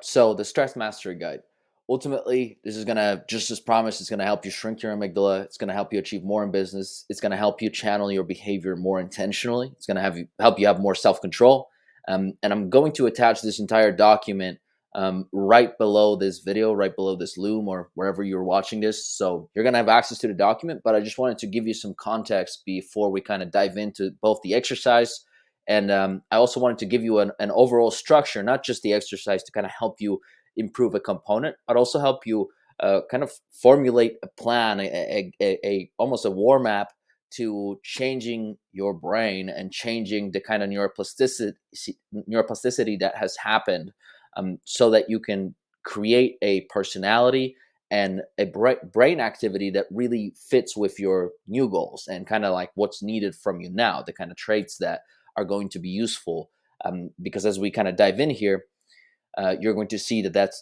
So the stress mastery guide. Ultimately, this is gonna just as promised. It's gonna help you shrink your amygdala. It's gonna help you achieve more in business. It's gonna help you channel your behavior more intentionally. It's gonna help you have more self control. And I'm going to attach this entire document right below this video, right below this Loom or wherever you're watching this. So you're gonna have access to the document. But I just wanted to give you some context before we kind of dive into both the exercise and I also wanted to give you an overall structure, not just the exercise to kind of help you improve a component, but also help you kind of formulate a plan, a almost a war map to changing your brain and changing the kind of neuroplasticity that has happened, so that you can create a personality and a brain activity that really fits with your new goals and kind of like what's needed from you now, the kind of traits that are going to be useful. Because as we kind of dive in here, you're going to see that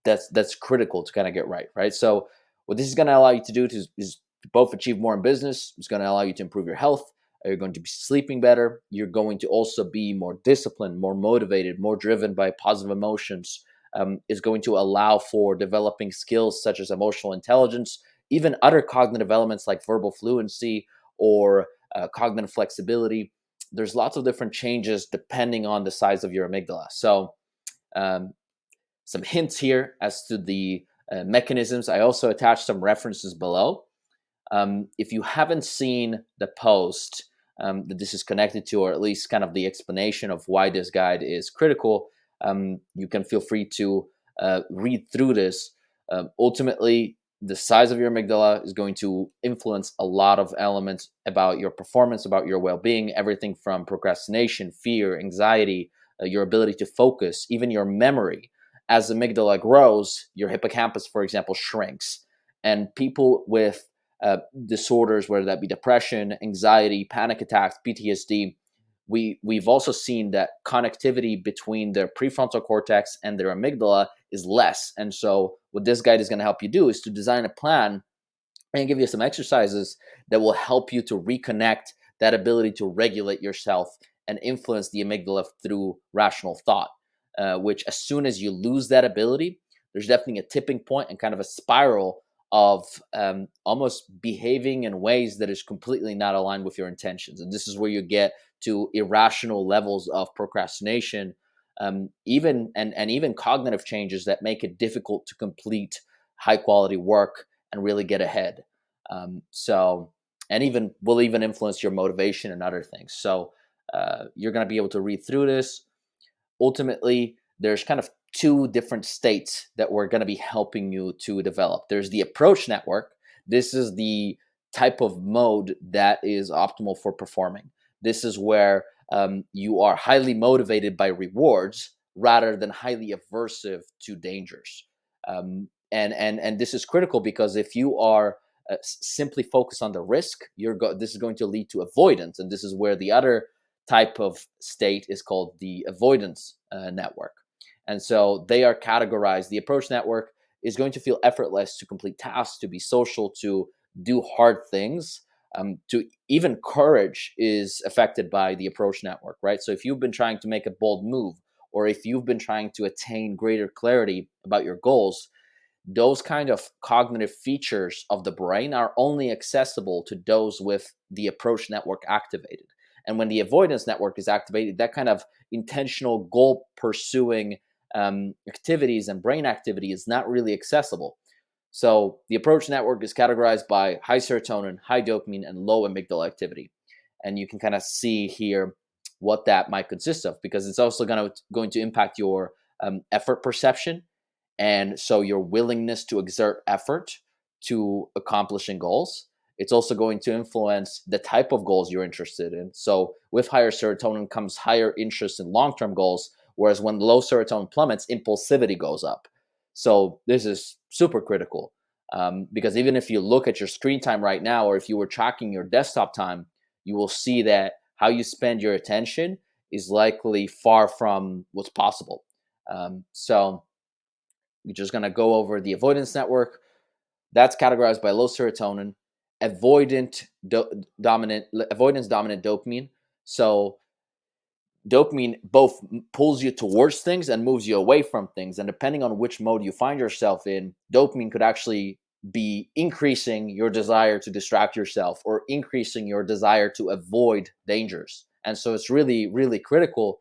that's critical to kind of get right, right? So what this is going to allow you to do is both achieve more in business. It's going to allow you to improve your health. You're going to be sleeping better. You're going to also be more disciplined, more motivated, more driven by positive emotions. Is going to allow for developing skills such as emotional intelligence, even other cognitive elements like verbal fluency or cognitive flexibility. There's lots of different changes depending on the size of your amygdala. So um, some hints here as to the mechanisms. I also attached some references below. If you haven't seen the post that this is connected to, or at least kind of the explanation of why this guide is critical, you can feel free to read through this. Ultimately, the size of your amygdala is going to influence a lot of elements about your performance, about your well being, everything from procrastination, fear, anxiety, your ability to focus, even your memory. As the amygdala grows, your hippocampus, for example, shrinks. And people with disorders, whether that be depression, anxiety, panic attacks, PTSD, we've also seen that connectivity between their prefrontal cortex and their amygdala is less. And so, what this guide is going to help you do is to design a plan and give you some exercises that will help you to reconnect that ability to regulate yourself and influence the amygdala through rational thought. Which, as soon as you lose that ability, there's definitely a tipping point and kind of a spiral of almost behaving in ways that is completely not aligned with your intentions. And this is where you get to irrational levels of procrastination, even cognitive changes that make it difficult to complete high quality work and really get ahead. So, and even will even influence your motivation and other things. So, you're going to be able to read through this. Ultimately, there's kind of two different states that we're going to be helping you to develop. There's the approach network. This is the type of mode that is optimal for performing. This is where you are highly motivated by rewards rather than highly aversive to dangers. And this is critical because if you are simply focused on the risk, this is going to lead to avoidance, and this is where the other type of state is called the avoidance network. And so they are categorized. The approach network is going to feel effortless to complete tasks, to be social, to do hard things. To even courage is affected by the approach network, right? So if you've been trying to make a bold move, or if you've been trying to attain greater clarity about your goals, those kind of cognitive features of the brain are only accessible to those with the approach network activated. And when the avoidance network is activated, that kind of intentional goal pursuing activities and brain activity is not really accessible. So the approach network is categorized by high serotonin, high dopamine, and low amygdala activity. And you can kind of see here what that might consist of, because it's also going to impact your effort perception, and so your willingness to exert effort to accomplishing goals. It's also going to influence the type of goals you're interested in. So with higher serotonin comes higher interest in long-term goals, whereas when low serotonin plummets, impulsivity goes up. So this is super critical, because even if you look at your screen time right now, or if you were tracking your desktop time, you will see that how you spend your attention is likely far from what's possible. So we're just going to go over the avoidance network. That's categorized by low serotonin, avoidance dominant dopamine. So dopamine both pulls you towards things and moves you away from things. And depending on which mode you find yourself in, dopamine could actually be increasing your desire to distract yourself or increasing your desire to avoid dangers. And so it's really, really critical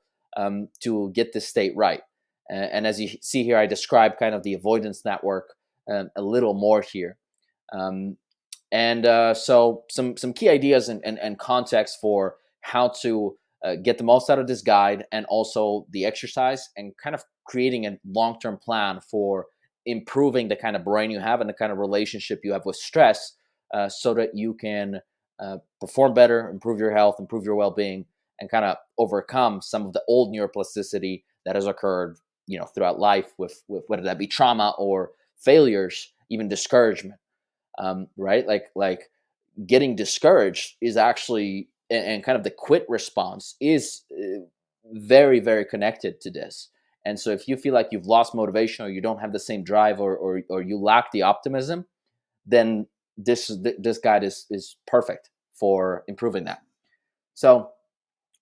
to get this state right. And as you see here, I describe kind of the avoidance network a little more here. Um, so some key ideas and context for how to get the most out of this guide and also the exercise, and kind of creating a long-term plan for improving the kind of brain you have and the kind of relationship you have with stress, so that you can perform better, improve your health, improve your well-being, and kind of overcome some of the old neuroplasticity that has occurred, throughout life, with whether that be trauma or failures, even discouragement. Right? Like getting discouraged is actually, and kind of the quit response is very, very connected to this. And so if you feel like you've lost motivation, or you don't have the same drive, or you lack the optimism, then this guide is perfect for improving that. So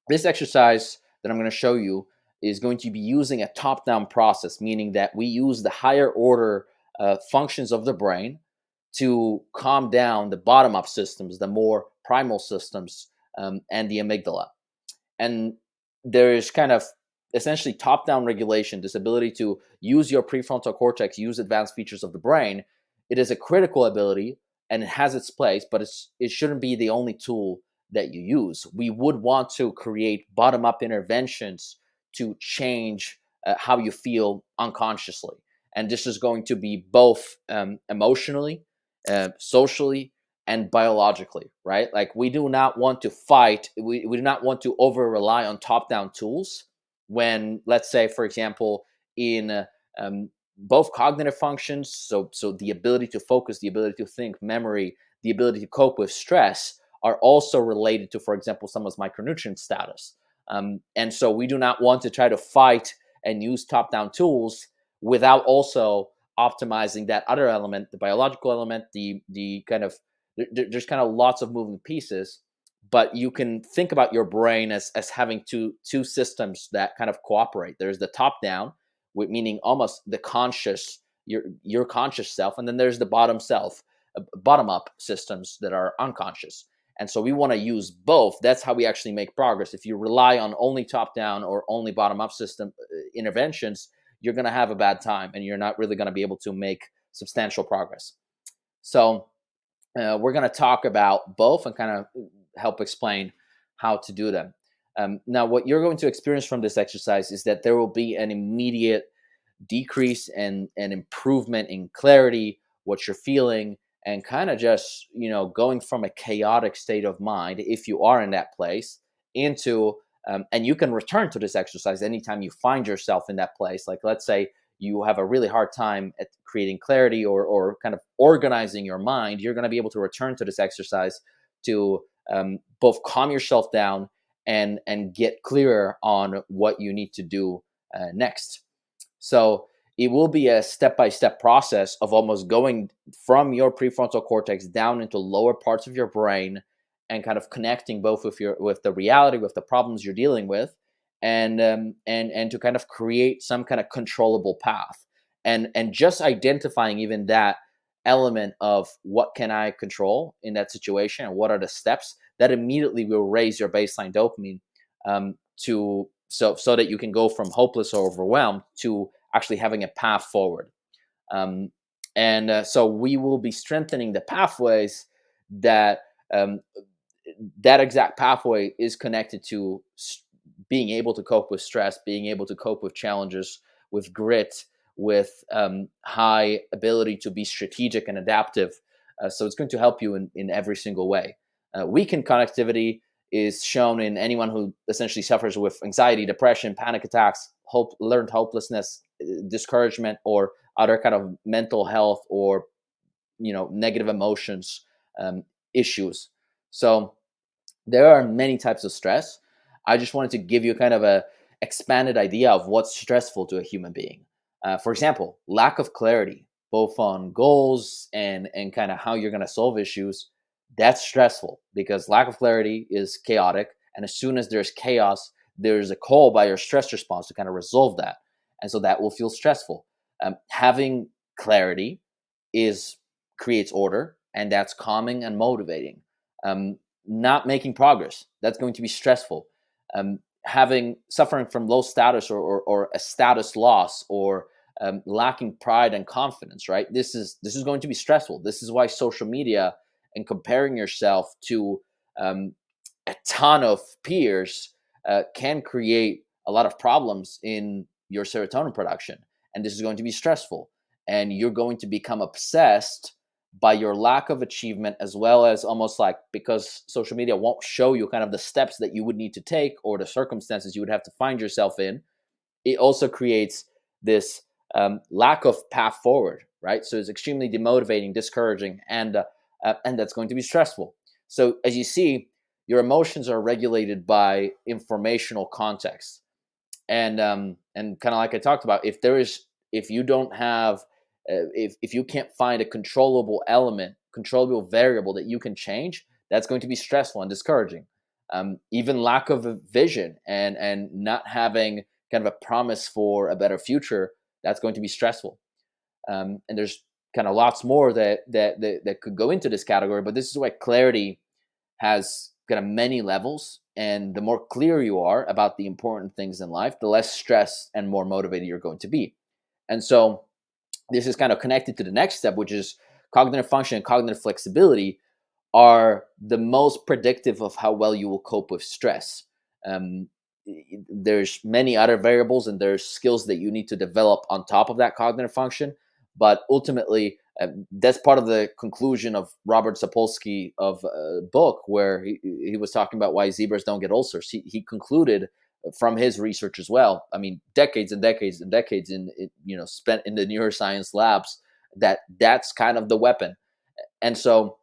this exercise that I'm going to show you is going to be using a top-down process, meaning that we use the higher order functions of the brain to calm down the bottom-up systems, the more primal systems, and the amygdala. And there is kind of essentially top-down regulation, this ability to use your prefrontal cortex, use advanced features of the brain. It is a critical ability, and it has its place, but it shouldn't be the only tool that you use. We would want to create bottom-up interventions to change how you feel unconsciously. And this is going to be both emotionally, socially, and biologically, right? Like, we do not want to fight, we do not want to over rely on top down tools when, let's say, for example, in both cognitive functions, so the ability to focus, the ability to think, memory, the ability to cope with stress, are also related to, for example, someone's micronutrient status. And so we do not want to try to fight and use top down tools without also optimizing that other element, the biological element, the kind of, there's kind of lots of moving pieces, but you can think about your brain as having two systems that kind of cooperate. There's the top down, meaning almost the conscious, your conscious self, and then there's the bottom up systems that are unconscious. And so we want to use both. That's how we actually make progress. If you rely on only top down or only bottom up system interventions, you're going to have a bad time, and you're not really going to be able to make substantial progress. So we're going to talk about both and kind of help explain how to do them. Now, what you're going to experience from this exercise is that there will be an immediate decrease and improvement in clarity, what you're feeling, and kind of just, going from a chaotic state of mind, if you are in that place, into and you can return to this exercise anytime you find yourself in that place. Like, let's say you have a really hard time at creating clarity, or kind of organizing your mind, you're going to be able to return to this exercise to both calm yourself down and get clearer on what you need to do next. So it will be a step-by-step process of almost going from your prefrontal cortex down into lower parts of your brain, and kind of connecting both with the reality, with the problems you're dealing with, and to kind of create some kind of controllable path, and just identifying even that element of what can I control in that situation and what are the steps that immediately will raise your baseline dopamine, to so that you can go from hopeless or overwhelmed to actually having a path forward. So we will be strengthening the pathways that that exact pathway is connected to being able to cope with stress, being able to cope with challenges, with grit, with high ability to be strategic and adaptive. So it's going to help you in every single way. Weakened connectivity is shown in anyone who essentially suffers with anxiety, depression, panic attacks, learned hopelessness, discouragement, or other kind of mental health or negative emotions issues. So there are many types of stress. I just wanted to give you kind of a expanded idea of what's stressful to a human being. For example, lack of clarity, both on goals and kind of how you're going to solve issues. That's stressful because lack of clarity is chaotic, and as soon as there's chaos, there's a call by your stress response to kind of resolve that. And so that will feel stressful. Having clarity is creates order, and that's calming and motivating. Um, Not making progress, that's going to be stressful. Having suffering from low status, or a status loss, or lacking pride and confidence, right? This is going to be stressful. This is why social media and comparing yourself to um, a ton of peers can create a lot of problems in your serotonin production, and this is going to be stressful, and you're going to become obsessed by your lack of achievement, as well as almost like, because social media won't show you kind of the steps that you would need to take or the circumstances you would have to find yourself in. It also creates this lack of path forward, right? So it's extremely demotivating, discouraging, and that's going to be stressful. So as you see, your emotions are regulated by informational context, and kind of like I talked about, if you don't have if you can't find a controllable element, controllable variable that you can change, that's going to be stressful and discouraging. Even lack of a vision, and not having kind of a promise for a better future, that's going to be stressful. And there's kind of lots more that could go into this category, but this is why clarity has kind of many levels, and the more clear you are about the important things in life, the less stressed and more motivated you're going to be. And so this is kind of connected to the next step, which is cognitive function and cognitive flexibility are the most predictive of how well you will cope with stress. Um, there's many other variables, and there's skills that you need to develop on top of that cognitive function. But ultimately, that's part of the conclusion of Robert Sapolsky of a book where he was talking about why zebras don't get ulcers. He concluded from his research as well. I mean, decades and decades and decades spent in the neuroscience labs, that's kind of the weapon. And so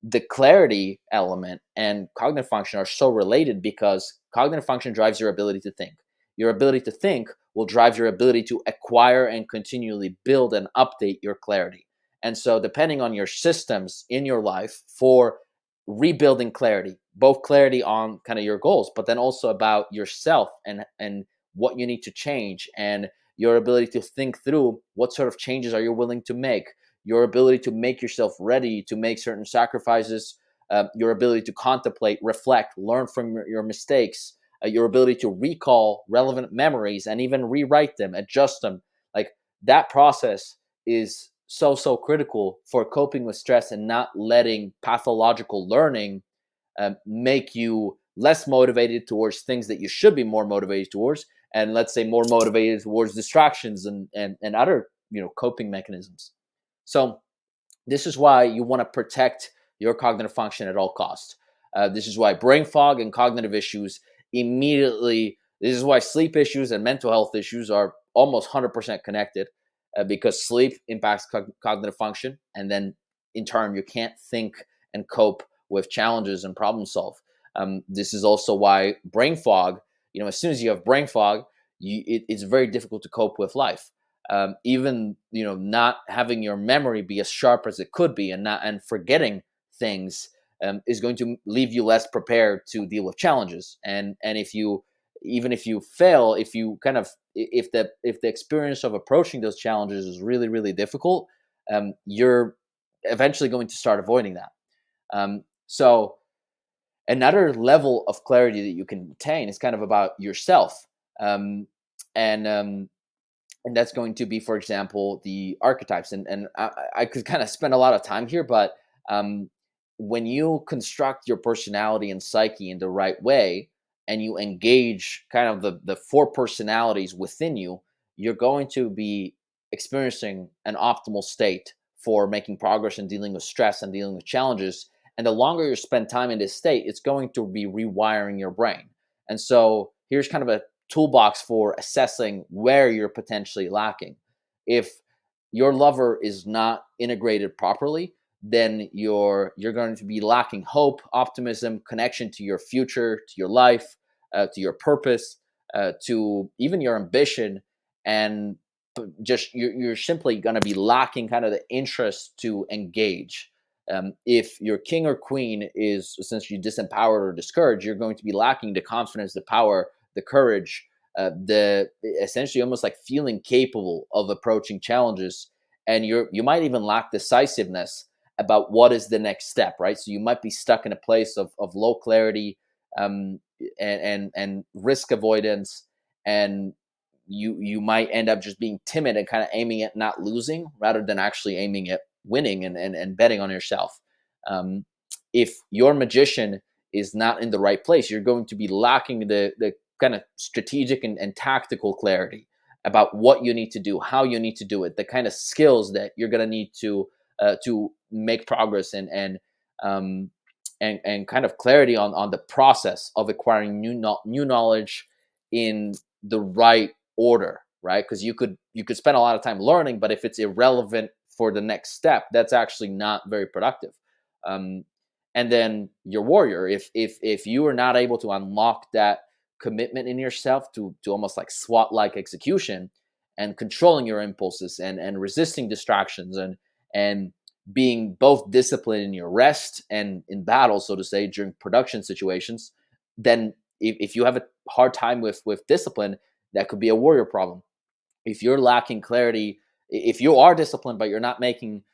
the clarity element and cognitive function are so related, because cognitive function drives your ability to think. Your ability to think will drive your ability to acquire and continually build and update your clarity. And so, depending on your systems in your life for rebuilding clarity, both clarity on kind of your goals, but then also about yourself, and what you need to change, and your ability to think through what sort of changes are you willing to make, your ability to make yourself ready to make certain sacrifices, your ability to contemplate, reflect, learn from your mistakes, your ability to recall relevant memories and even rewrite them, adjust them. Like, that process is so critical for coping with stress and not letting pathological learning make you less motivated towards things that you should be more motivated towards, and let's say more motivated towards distractions and other coping mechanisms. So this is why you want to protect your cognitive function at all costs. This is why brain fog and cognitive issues immediately. This is why sleep issues and mental health issues are almost 100% connected, because sleep impacts cognitive function, and then in turn you can't think and cope with challenges and problem solve. This is also why brain fog. As soon as you have brain fog, it's very difficult to cope with life. Even not having your memory be as sharp as it could be, and forgetting things is going to leave you less prepared to deal with challenges. And if you even if you fail, if you kind of if the experience of approaching those challenges is really really difficult, you're eventually going to start avoiding that. So another level of clarity that you can attain is kind of about yourself. um, and and that's going to be, for example, the archetypes. And I could kind of spend a lot of time here, but um, when you construct your personality and psyche in the right way, and you engage kind of the four personalities within you, you're going to be experiencing an optimal state for making progress and dealing with stress and dealing with challenges. And the longer you spend time in this state, it's going to be rewiring your brain. And so here's kind of a toolbox for assessing where you're potentially lacking. If your lover is not integrated properly, then you're going to be lacking hope, optimism, connection to your future, to your life, to your purpose, to even your ambition, and just you're simply going to be lacking kind of the interest to engage. If your king or queen is essentially disempowered or discouraged, you're going to be lacking the confidence, the power, the courage, the essentially almost like feeling capable of approaching challenges. And you might even lack decisiveness about what is the next step, right? So you might be stuck in a place of low clarity, um, and risk avoidance, and you might end up just being timid and kind of aiming at not losing rather than actually aiming at winning and betting on yourself. Um, if your magician is not in the right place, you're going to be lacking the kind of strategic and tactical clarity about what you need to do, how you need to do it, the kind of skills that you're going to need to make progress um, and kind of clarity on the process of acquiring new knowledge in the right order, right? Because you could spend a lot of time learning, but if it's irrelevant for the next step, that's actually not very productive. Um, and then your warrior, if you are not able to unlock that commitment in yourself to almost like SWAT like execution and controlling your impulses and resisting distractions and being both disciplined in your rest and in battle, so to say, during production situations, then if you have a hard time with discipline, that could be a warrior problem. If you're lacking clarity, if you are disciplined but you're not making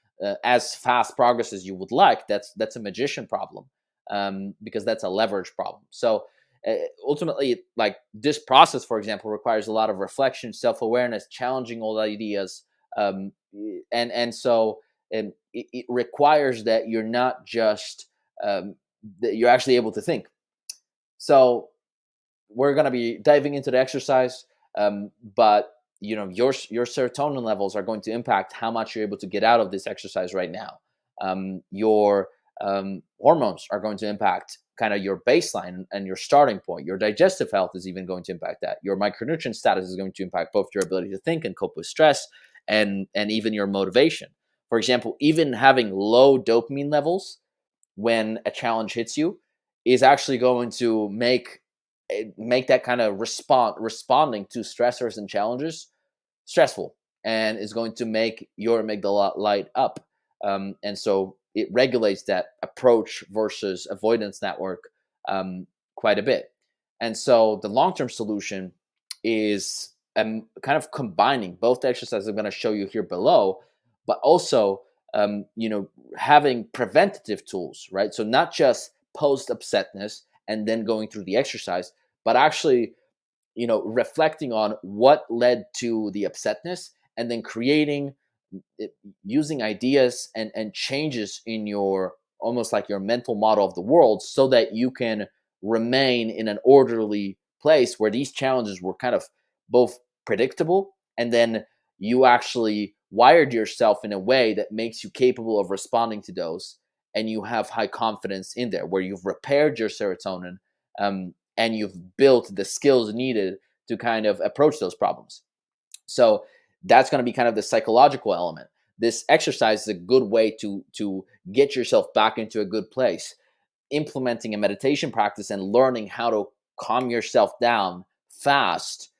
as fast progress as you would like, that's a magician problem, because that's a leverage problem. So ultimately, like this process, for example, requires a lot of reflection, self-awareness, challenging old ideas, and so it requires that you're not just that you're actually able to think. So we're going to be diving into the exercise, but your serotonin levels are going to impact how much you're able to get out of this exercise right now. Your hormones are going to impact kind of your baseline and your starting point. Your digestive health is even going to impact that. Your micronutrient status is going to impact both your ability to think and cope with stress, and even your motivation. For example, even having low dopamine levels when a challenge hits you is actually going to make that kind of responding to stressors and challenges stressful, and is going to make your amygdala light up, and so it regulates that approach versus avoidance network quite a bit. And so the long-term solution is kind of combining both the exercises I'm going to show you here below, but also having preventative tools, right? So not just post upsetness and then going through the exercise, but actually reflecting on what led to the upsetness, and then creating it, using ideas and changes in your almost like your mental model of the world, so that you can remain in an orderly place where these challenges were kind of both predictable, and then you actually wired yourself in a way that makes you capable of responding to those, and you have high confidence in there where you've repaired your serotonin, and you've built the skills needed to kind of approach those problems. So that's going to be kind of the psychological element. This exercise is a good way to get yourself back into a good place. Implementing a meditation practice and learning how to calm yourself down fast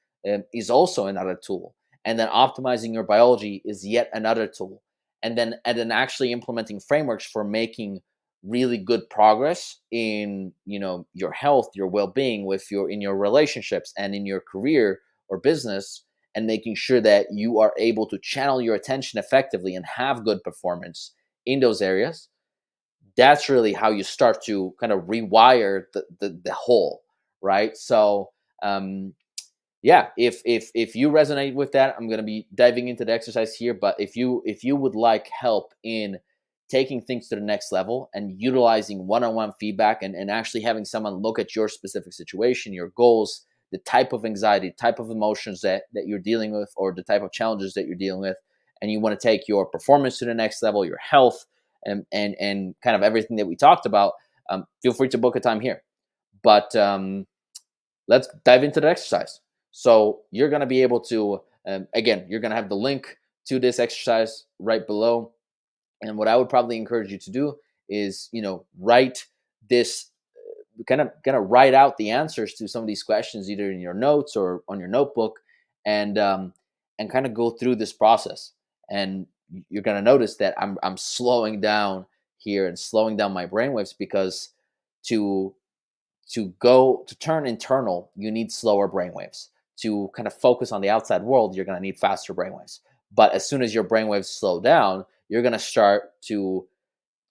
is also another tool. And then optimizing your biology is yet another tool. And then actually implementing frameworks for making really good progress in your health, your well-being, with your in your relationships and in your career or business, and making sure that you are able to channel your attention effectively and have good performance in those areas. That's really how you start to kind of rewire the whole, right? So yeah, if you resonate with that, I'm going to be diving into the exercise here. But if you would like help in taking things to the next level and utilizing one-on-one feedback, and actually having someone look at your specific situation, your goals, the type of anxiety, type of emotions that you're dealing with, or the type of challenges that you're dealing with, and you want to take your performance to the next level, your health, and kind of everything that we talked about, feel free to book a time here. But let's dive into the exercise. So you're going to be able to, again, you're going to have the link to this exercise right below. And what I would probably encourage you to do is, write this, kind of write out the answers to some of these questions, either in your notes or on your notebook, and kind of go through this process. And you're going to notice that I'm slowing down here and slowing down my brainwaves, because to To turn internal, you need slower brainwaves. To kind of focus on the outside world, you're going to need faster brainwaves. But as soon as your brainwaves slow down, you're going to start to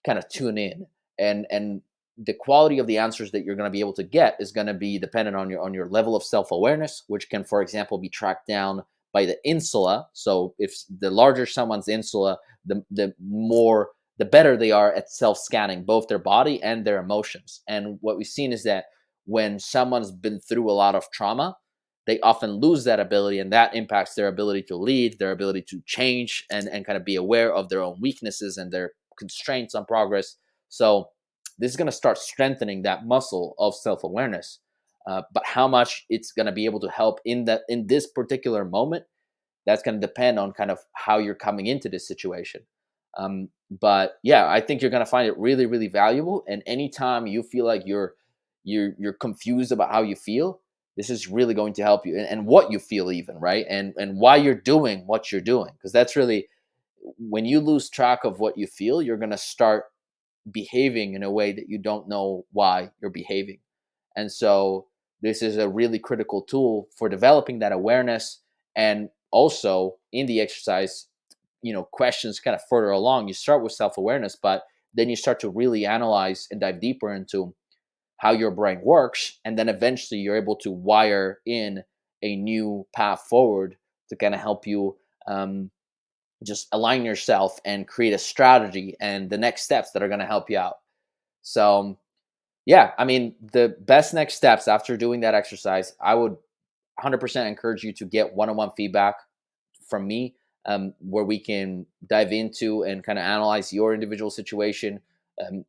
kind of tune in, and the quality of the answers that you're going to be able to get is going to be dependent on your level of self-awareness, which can, for example, be tracked down by the insula. So if the larger someone's insula, the better they are at self-scanning both their body and their emotions. And what we've seen is that when someone's been through a lot of trauma, they often lose that ability, and that impacts their ability to lead, their ability to change, and kind of be aware of their own weaknesses and their constraints on progress. So this is going to start strengthening that muscle of self-awareness. But how much it's going to be able to help in this particular moment, that's going to depend on kind of how you're coming into this situation. But yeah, I think you're going to find it really, really valuable. And anytime you feel like you're confused about how you feel, this is really going to help you, and what you feel, even, right, and why you're doing what you're doing, because that's really, when you lose track of what you feel, you're going to start behaving in a way that you don't know why you're behaving. And so this is a really critical tool for developing that awareness. And also in the exercise, questions kind of further along, you start with self-awareness, but then you start to really analyze and dive deeper into how your brain works. And then eventually you're able to wire in a new path forward to kind of help you just align yourself and create a strategy and the next steps that are going to help you out. So, yeah, I mean, the best next steps after doing that exercise, I would 100% encourage you to get one-on-one feedback from me, where we can dive into and kind of analyze your individual situation.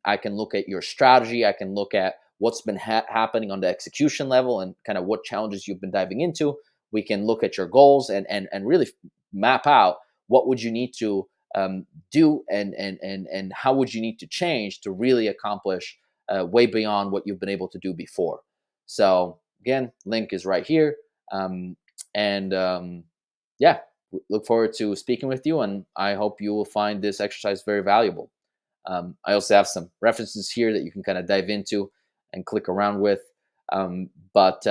I can look at your strategy. I can look at what's been happening on the execution level and kind of what challenges you've been diving into. We can look at your goals and really map out what would you need to do, and how would you need to change to really accomplish way beyond what you've been able to do before. So again, link is right here. And Yeah, look forward to speaking with you, and I hope you will find this exercise very valuable. I also have some references here that you can kind of dive into and click around with. But